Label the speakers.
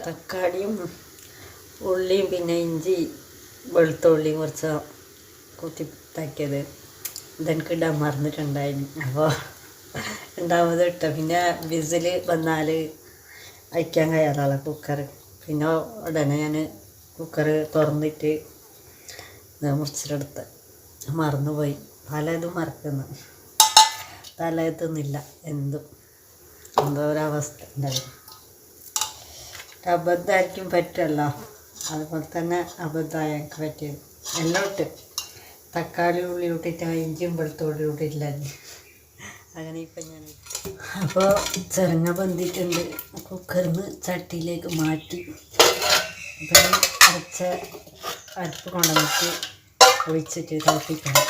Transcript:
Speaker 1: തക്കാളിയും ഉള്ളിയും പിന്നെ ഇഞ്ചി വെളുത്തുള്ളിയും കുറച്ച് കുത്തി ഇതാക്കിയത് ഇതെനിക്ക് ഇടാൻ മറന്നിട്ടുണ്ടായിരുന്നു. അപ്പോൾ രണ്ടാമത് ഇട്ട പിന്നെ വിസിൽ വന്നാൽ അയക്കാൻ കഴിയാതാണ് കുക്കർ. പിന്നെ ഉടനെ ഞാൻ കുക്കർ തുറന്നിട്ട് മുറിച്ചിട്ടെടുത്ത് മറന്നുപോയി. പലതും മറക്കുന്നു, തലയെത്തുന്നില്ല, എന്തോ ഒരവസ്ഥ ഉണ്ടായിരുന്നു. അബദ്ധമായിരിക്കും പറ്റുമല്ലോ, അതുപോലെ തന്നെ അബദ്ധമായി എനിക്ക് പറ്റിയത്. എല്ലാം ഇട്ട് തക്കാളി ഉള്ളി ഇട്ടിട്ട് ഇഞ്ചിയും വെളുത്തുള്ളി ഇട്ടിട്ടില്ല. അങ്ങനെ ഇപ്പം ഞാൻ അപ്പോൾ ചെറുങ്ങ ബന്ധിട്ടുണ്ട്. കുക്കറിൽ നിന്ന് ചട്ടിയിലേക്ക് മാറ്റി അപ്പം അരച്ച അരപ്പ് കൊണ്ടുവന്നിട്ട് ഒഴിച്ചിട്ട് തിളപ്പിക്കണം.